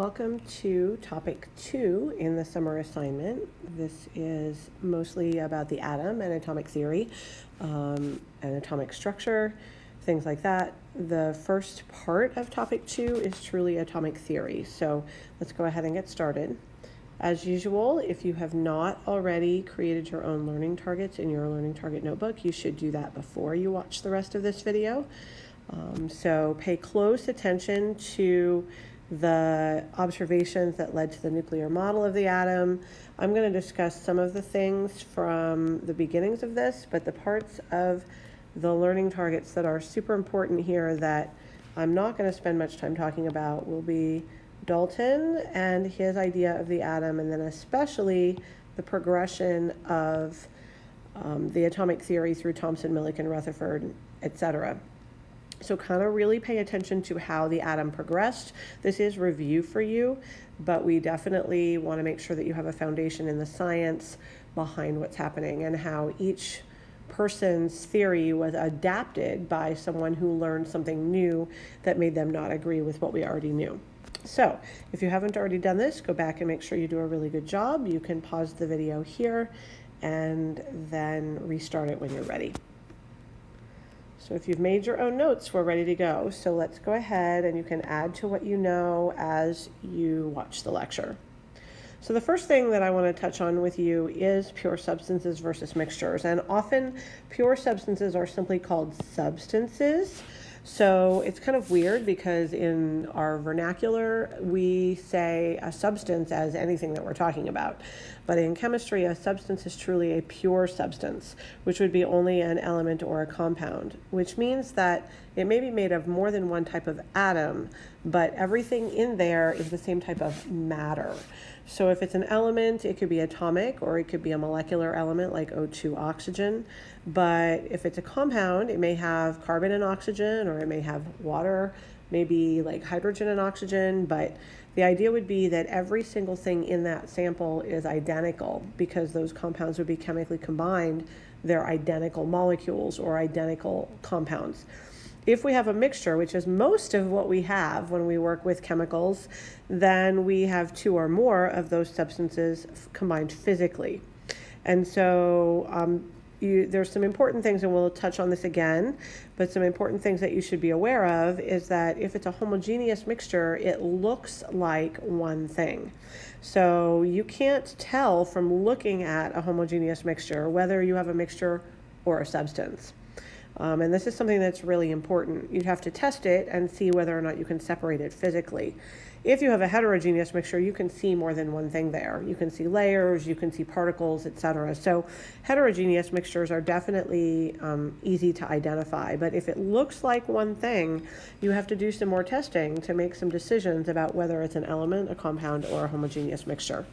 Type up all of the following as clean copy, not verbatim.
Welcome to topic 2 in the summer assignment. This is mostly about the atom and atomic theory, and atomic structure, things like that. The first part of topic 2 is truly atomic theory. So let's go ahead and get started. As usual, if you have not already created your own learning targets in your learning target notebook, you should do that before you watch the rest of this video. So pay close attention to the observations that led to the nuclear model of the atom. I'm going to discuss some of the things from the beginnings of this, but the parts of the learning targets that are super important here that I'm not going to spend much time talking about will be Dalton and his idea of the atom, and then especially the progression of the atomic theory through Thomson, Millikan, Rutherford, etc. So kind of really pay attention to how the atom progressed. This is review for you, but we definitely want to make sure that you have a foundation in the science behind what's happening and how each person's theory was adapted by someone who learned something new that made them not agree with what we already knew. So if you haven't already done this, go back and make sure you do a really good job. You can pause the video here and then restart it when you're ready. So if you've made your own notes, we're ready to go. So let's go ahead and you can add to what you know as you watch the lecture. So the first thing that I want to touch on with you is pure substances versus mixtures. And often pure substances are simply called substances. So it's kind of weird because in our vernacular, we say a substance as anything that we're talking about. But in chemistry, a substance is truly a pure substance, which would be only an element or a compound, which means that it may be made of more than one type of atom, but everything in there is the same type of matter. So if it's an element, it could be atomic or it could be a molecular element like O2 oxygen. But if it's a compound, it may have carbon and oxygen, or it may have water, maybe like hydrogen and oxygen. But the idea would be that every single thing in that sample is identical because those compounds would be chemically combined. They're identical molecules or identical compounds. If we have a mixture, which is most of what we have when we work with chemicals, then we have two or more of those substances combined physically. And so there's some important things, and we'll touch on this again, but some important things that you should be aware of is that if it's a homogeneous mixture, it looks like one thing. So you can't tell from looking at a homogeneous mixture whether you have a mixture or a substance. And this is something that's really important. You have to test it and see whether or not you can separate it physically. If you have a heterogeneous mixture, you can see more than one thing there. You can see layers, you can see particles, etc. So heterogeneous mixtures are definitely easy to identify. But if it looks like one thing, you have to do some more testing to make some decisions about whether it's an element, a compound, or a homogeneous mixture.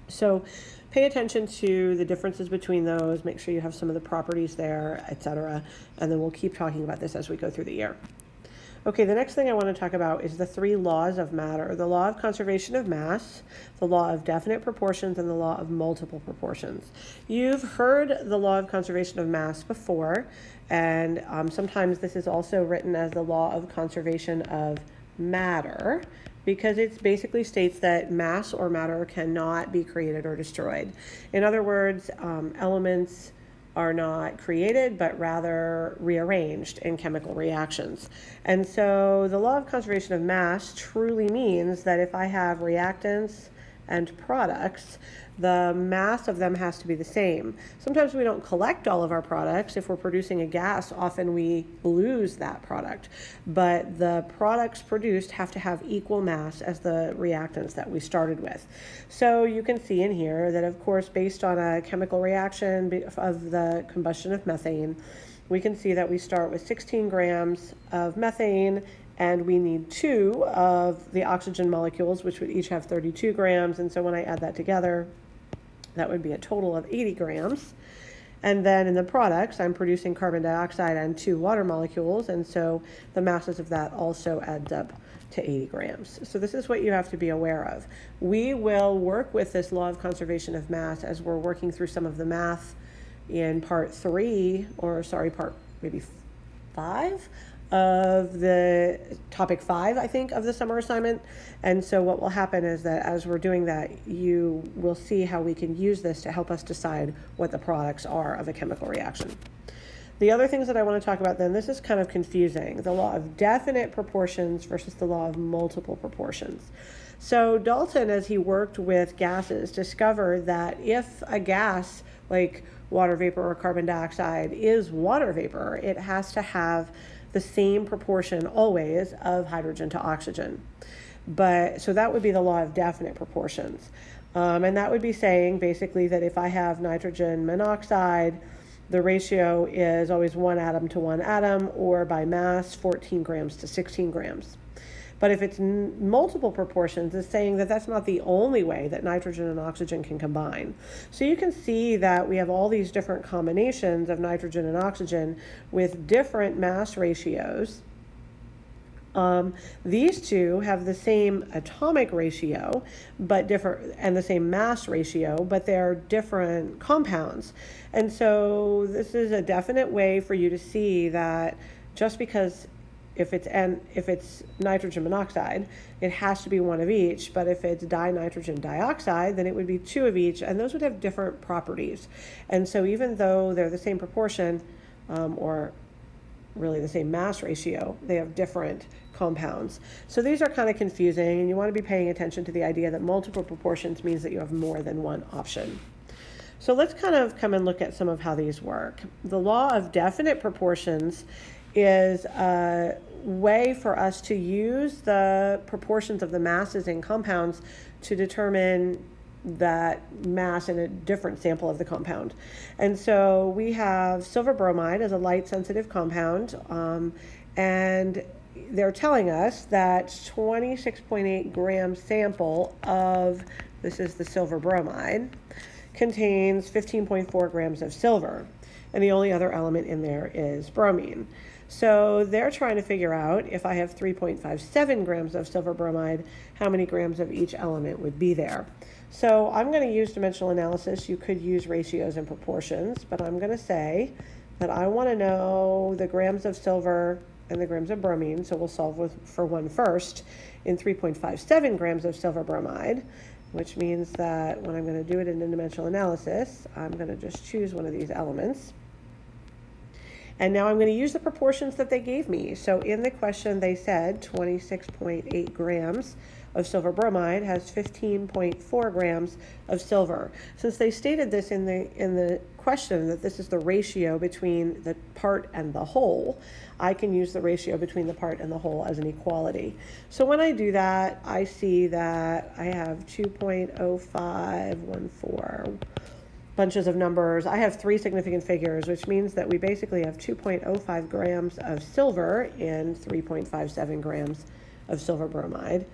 So pay attention to the differences between those, make sure you have some of the properties there, etc. And then we'll keep talking about this as we go through the year. Okay, the next thing I want to talk about is the 3 laws of matter: the law of conservation of mass, the law of definite proportions, and the law of multiple proportions. You've heard the law of conservation of mass before, and sometimes this is also written as the law of conservation of matter, because it basically states that mass or matter cannot be created or destroyed. In other words, elements are not created, but rather rearranged in chemical reactions. And so the law of conservation of mass truly means that if I have reactants and products, the mass of them has to be the same. Sometimes we don't collect all of our products. If we're producing a gas, often we lose that product. But the products produced have to have equal mass as the reactants that we started with. So you can see in here that, of course, based on a chemical reaction of the combustion of methane, we can see that we start with 16 grams of methane, and we need 2 of the oxygen molecules, which would each have 32 grams. And so when I add that together, that would be a total of 80 grams. And then in the products, I'm producing carbon dioxide and 2 water molecules. And so the masses of that also adds up to 80 grams. So this is what you have to be aware of. We will work with this law of conservation of mass as we're working through some of the math in part maybe 5 of the topic 5, I think, of the summer assignment. And so what will happen is that as we're doing that, you will see how we can use this to help us decide what the products are of a chemical reaction. The other things that I want to talk about then, this is kind of confusing, the law of definite proportions versus the law of multiple proportions. So Dalton, as he worked with gases, discovered that if a gas like water vapor or carbon dioxide is water vapor, it has to have the same proportion always of hydrogen to oxygen. So that would be the law of definite proportions. And that would be saying basically that if I have nitrogen monoxide, the ratio is always 1 atom to 1 atom, or by mass, 14 grams to 16 grams. But if it's multiple proportions, it's saying that that's not the only way that nitrogen and oxygen can combine. So you can see that we have all these different combinations of nitrogen and oxygen with different mass ratios. These two have the same atomic ratio, but different, and the same mass ratio, but they're different compounds. And so this is a definite way for you to see that just because if it's nitrogen monoxide, it has to be 1 of each, but if it's dinitrogen dioxide, then it would be 2 of each, and those would have different properties. And so even though they're the same proportion, or really the same mass ratio, they have different compounds. So these are kind of confusing, and you want to be paying attention to the idea that multiple proportions means that you have more than one option. So let's kind of come and look at some of how these work. The law of definite proportions is a way for us to use the proportions of the masses in compounds to determine that mass in a different sample of the compound. And so we have silver bromide as a light sensitive compound, and they're telling us that 26.8 gram sample of, this is the silver bromide, contains 15.4 grams of silver, and the only other element in there is bromine. So they're trying to figure out if I have 3.57 grams of silver bromide, how many grams of each element would be there. So I'm going to use dimensional analysis. You could use ratios and proportions, but I'm going to say that I want to know the grams of silver and the grams of bromine, so we'll solve for one first, in 3.57 grams of silver bromide, which means that when I'm going to do it in dimensional analysis, I'm going to just choose one of these elements. And now I'm going to use the proportions that they gave me. So in the question, they said 26.8 grams of silver bromide has 15.4 grams of silver. Since they stated this in the question, that this is the ratio between the part and the whole, I can use the ratio between the part and the whole as an equality. So when I do that, I see that I have 2.0514 bunches of numbers. I have 3 significant figures, which means that we basically have 2.05 grams of silver in 3.57 grams of silver bromide.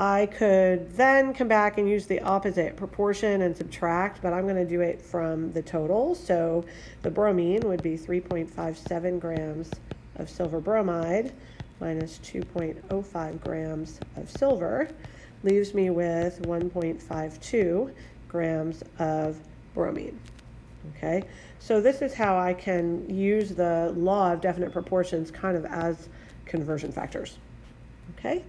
I could then come back and use the opposite proportion and subtract, but I'm going to do it from the total. So the bromine would be 3.57 grams of silver bromide minus 2.05 grams of silver, leaves me with 1.52 grams of bromine. Okay, so this is how I can use the law of definite proportions kind of as conversion factors. Okay,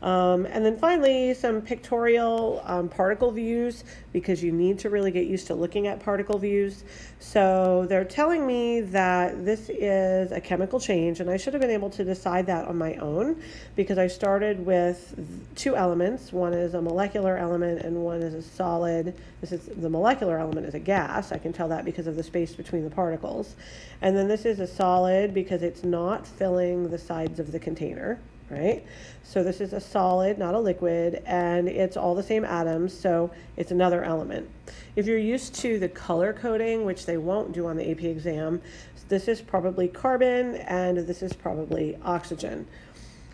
and then finally some pictorial particle views, because you need to really get used to looking at particle views. So they're telling me that this is a chemical change, and I should have been able to decide that on my own because I started with 2 elements. One is a molecular element and one is a solid. The molecular element is a gas. I can tell that because of the space between the particles. And then this is a solid because it's not filling the sides of the container. Right? So this is a solid, not a liquid, and it's all the same atoms, so it's another element. If you're used to the color coding, which they won't do on the AP exam, this is probably carbon and this is probably oxygen.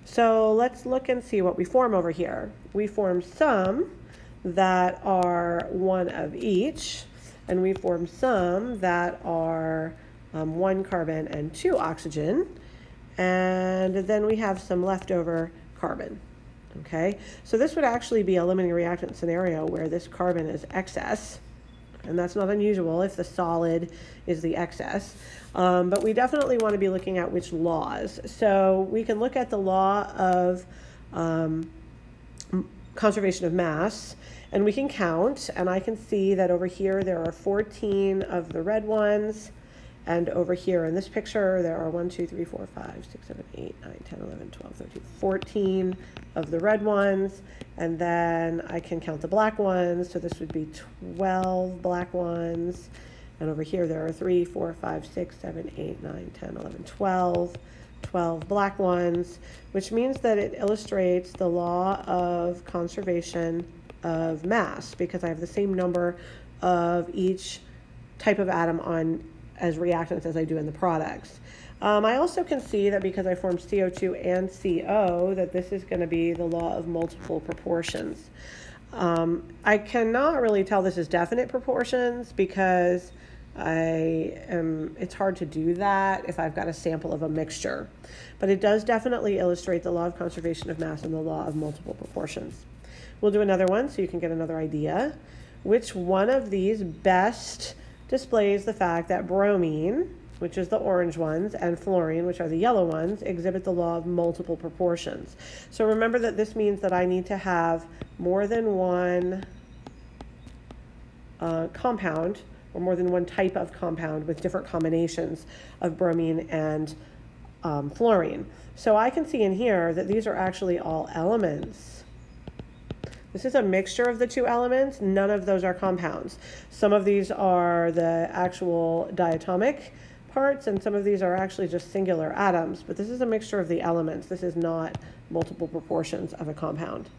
So let's look and see what we form over here. We form some that are 1 of each, and we form some that are 1 carbon and 2 oxygen. And then we have some leftover carbon. Okay, so this would actually be a limiting reactant scenario where this carbon is excess. and that's not unusual if the solid is the excess. But we definitely want to be looking at which laws. So we can look at the law of conservation of mass, and we can count, and I can see that over here there are 14 of the red ones, and over here in this picture there are 1, 2, 3, 4, 5, 6, 7, 8, 9, 10, 11, 12, 13, 14 of the red ones, and then I can count the black ones, so this would be 12 black ones, and over here there are 3, 4, 5, 6, 7, 8, 9, 10, 11, 12 black ones, which means that it illustrates the law of conservation of mass, because I have the same number of each type of atom on as reactants as I do in the products. I also can see that because I formed CO2 and CO, that this is going to be the law of multiple proportions. I cannot really tell this is definite proportions because it's hard to do that if I've got a sample of a mixture. But it does definitely illustrate the law of conservation of mass and the law of multiple proportions. We'll do another one so you can get another idea. Which one of these best displays the fact that bromine, which is the orange ones, and fluorine, which are the yellow ones, exhibit the law of multiple proportions? So remember that this means that I need to have more than one compound, or more than one type of compound with different combinations of bromine and fluorine. So I can see in here that these are actually all elements. This is a mixture of the two elements. None of those are compounds. Some of these are the actual diatomic parts, and some of these are actually just singular atoms, but this is a mixture of the elements. This is not multiple proportions of a compound.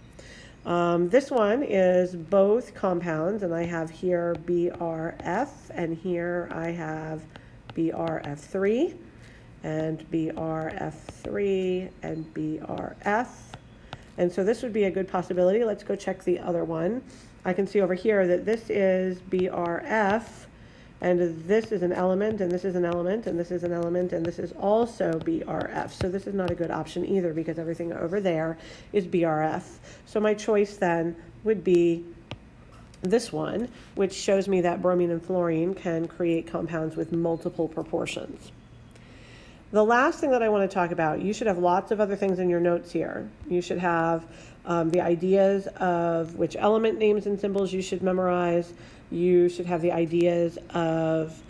This one is both compounds, and I have here BRF, and here I have BRF3, and BRF3, and BRF. And so this would be a good possibility. Let's go check the other one. I can see over here that this is BRF, and this is an element, and this is an element, and this is an element, and this is also BRF. So this is not a good option either because everything over there is BRF. So my choice then would be this one, which shows me that bromine and fluorine can create compounds with multiple proportions. The last thing that I want to talk about, you should have lots of other things in your notes here. You should have the ideas of which element names and symbols you should memorize. You should have the ideas of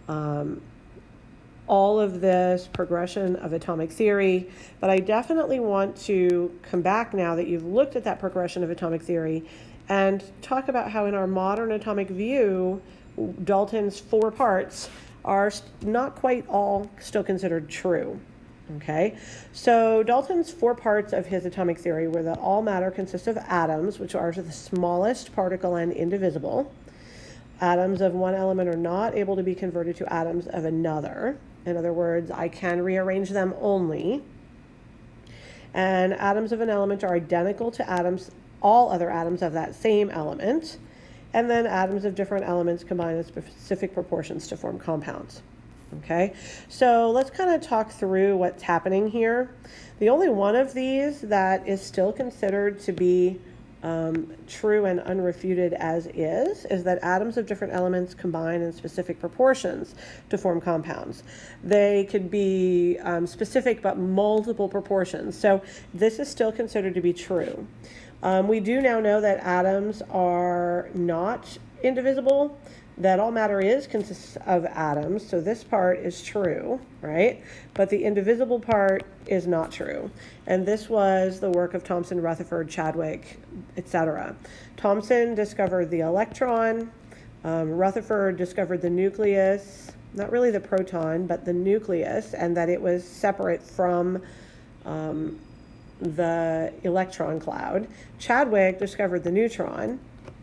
all of this progression of atomic theory. But I definitely want to come back now that you've looked at that progression of atomic theory and talk about how in our modern atomic view, Dalton's 4 parts are not quite all still considered true. Okay, so Dalton's 4 parts of his atomic theory were that all matter consists of atoms, which are the smallest particle and indivisible. Atoms of one element are not able to be converted to atoms of another. In other words, I can rearrange them only. And atoms of an element are identical to atoms, all other atoms of that same element. And then atoms of different elements combine in specific proportions to form compounds. Okay, so let's kind of talk through what's happening here. The only one of these that is still considered to be true and unrefuted as is that atoms of different elements combine in specific proportions to form compounds. They could be specific but multiple proportions. So this is still considered to be true. We do now know that atoms are not indivisible, that all matter consists of atoms, so this part is true, right? But the indivisible part is not true. And this was the work of Thomson, Rutherford, Chadwick, etc. Thomson discovered the electron, Rutherford discovered the nucleus, not really the proton, but the nucleus, and that it was separate from the electron cloud. Chadwick discovered the neutron.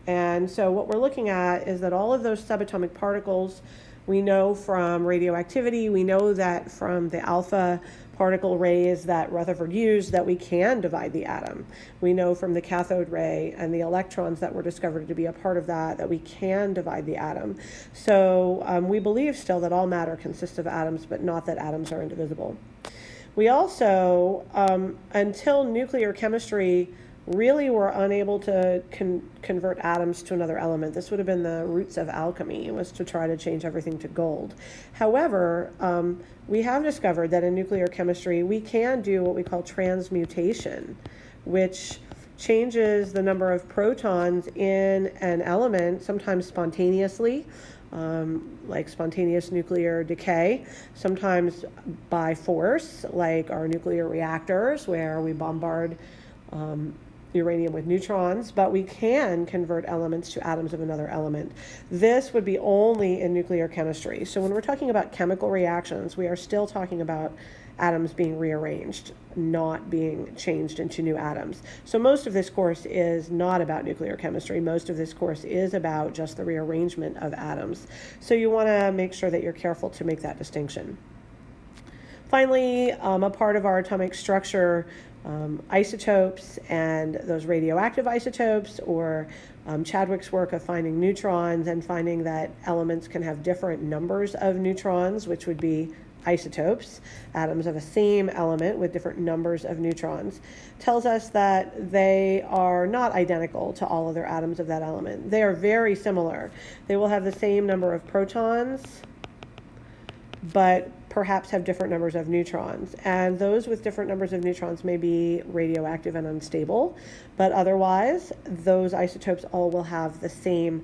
And so what we're looking at is that all of those subatomic particles, we know from radioactivity, we know that from the alpha particle rays that Rutherford used that we can divide the atom. We know from the cathode ray and the electrons that were discovered to be a part of that we can divide the atom. So we believe still that all matter consists of atoms, but not that atoms are indivisible. We also, until nuclear chemistry really were unable to convert atoms to another element. This would have been the roots of alchemy, was to try to change everything to gold. However, we have discovered that in nuclear chemistry, we can do what we call transmutation, which changes the number of protons in an element, sometimes spontaneously, like spontaneous nuclear decay, sometimes by force, like our nuclear reactors, where we bombard uranium with neutrons, but we can convert elements to atoms of another element. This would be only in nuclear chemistry. So when we're talking about chemical reactions, we are still talking about atoms being rearranged, not being changed into new atoms. So most of this course is not about nuclear chemistry. Most of this course is about just the rearrangement of atoms. So you want to make sure that you're careful to make that distinction. Finally, a part of our atomic structure, isotopes and those radioactive isotopes, or Chadwick's work of finding neutrons and finding that elements can have different numbers of neutrons, which would be isotopes, atoms of a same element with different numbers of neutrons, tells us that they are not identical to all other atoms of that element. They are very similar. They will have the same number of protons, but perhaps have different numbers of neutrons. And those with different numbers of neutrons may be radioactive and unstable, but otherwise, those isotopes all will have the same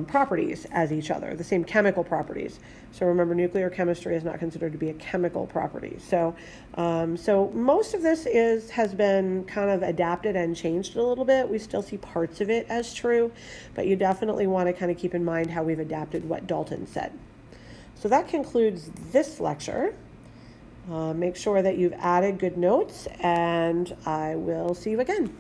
properties as each other, the same chemical properties. So remember, nuclear chemistry is not considered to be a chemical property. So most of this has been kind of adapted and changed a little bit. We still see parts of it as true, but you definitely want to kind of keep in mind how we've adapted what Dalton said. So that concludes this lecture. Make sure that you've added good notes, and I will see you again.